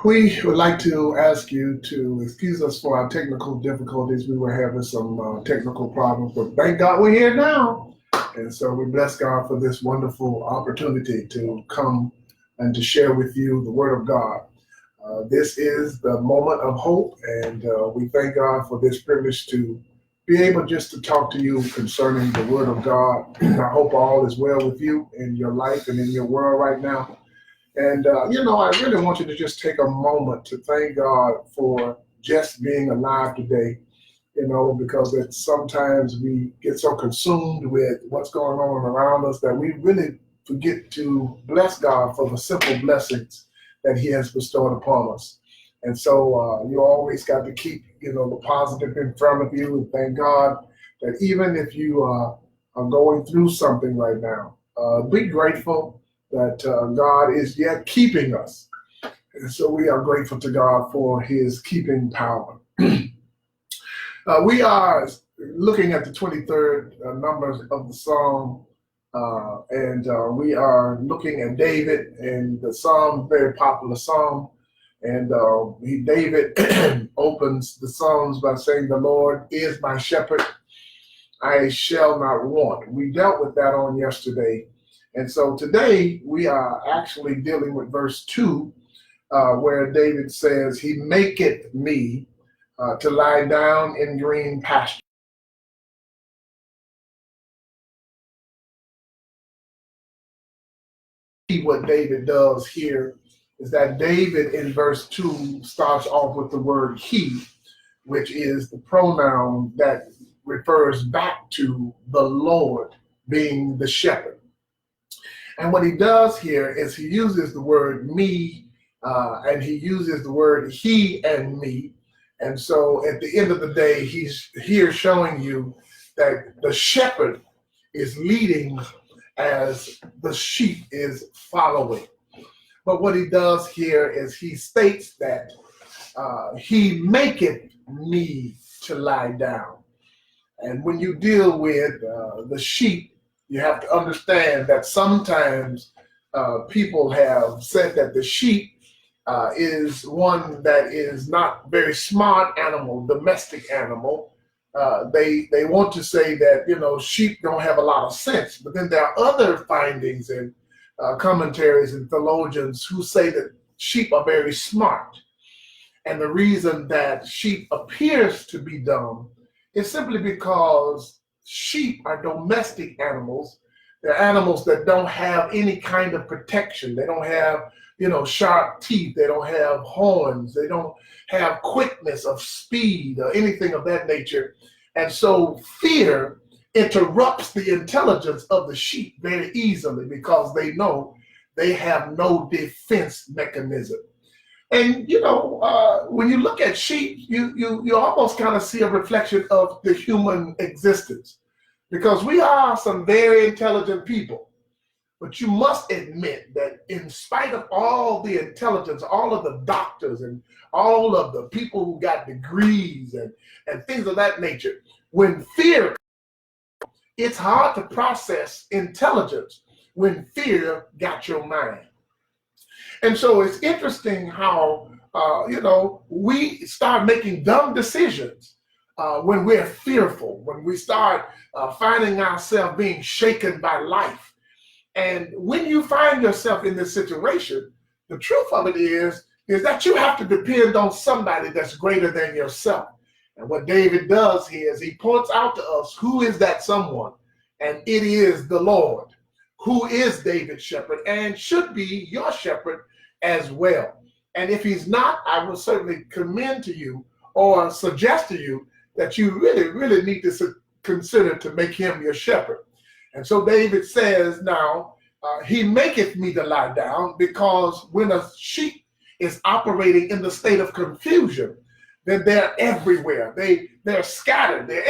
We would like to ask you to excuse us for our technical difficulties. We were having some technical problems, but thank God we're here now. And so we bless God for this wonderful opportunity to come and to share with you the Word of God. This is the moment of hope, and we thank God for this privilege to be able just to talk to you concerning the Word of God. I hope all is well with you in your life and in your world right now. And, I really want you to just take a moment to thank God for just being alive today, because sometimes we get so consumed with what's going on around us that we really forget to bless God for the simple blessings that He has bestowed upon us. And so you always got to keep, the positive in front of you and thank God that even if you are going through something right now, be grateful that God is yet keeping us. And so we are grateful to God for His keeping power. We are looking at the 23rd numbers of the Psalm, and we are looking at David and the Psalm, very popular Psalm. And David opens the Psalms by saying, "The Lord is my shepherd, I shall not want." We dealt with that on yesterday. And so today we are actually dealing with verse 2, where David says, "He maketh me to lie down in green pasture." What David does here is that David in verse 2 starts off with the word he, which is the pronoun that refers back to the Lord being the shepherd. And what he does here is he uses the word me, and he uses the word he and me. And so at the end of the day, he's here showing you that the shepherd is leading as the sheep is following. But what he does here is he states that he maketh me to lie down. And when you deal with the sheep, you have to understand that sometimes people have said that the sheep is one that is not very smart animal, domestic animal. They want to say that, sheep don't have a lot of sense. But then there are other findings and commentaries and theologians who say that sheep are very smart. And the reason that sheep appears to be dumb is simply because sheep are domestic animals. They're animals that don't have any kind of protection. They don't have, sharp teeth. They don't have horns. They don't have quickness of speed or anything of that nature. And so fear interrupts the intelligence of the sheep very easily because they know they have no defense mechanism. And when you look at sheep, you almost kind of see a reflection of the human existence, because we are some very intelligent people. But you must admit that in spite of all the intelligence, all of the doctors and all of the people who got degrees and things of that nature, when fear, it's hard to process intelligence when fear got your mind. And so it's interesting how, we start making dumb decisions when we're fearful, when we start finding ourselves being shaken by life. And when you find yourself in this situation, the truth of it is that you have to depend on somebody that's greater than yourself. And what David does here is he points out to us who is that someone, and it is the Lord, who is David's shepherd and should be your shepherd as well. And if he's not, I will certainly commend to you or suggest to you that you really, really need to consider to make him your shepherd. And so David says now, he maketh me to lie down, because when a sheep is operating in the state of confusion, then they're everywhere. They're scattered. They're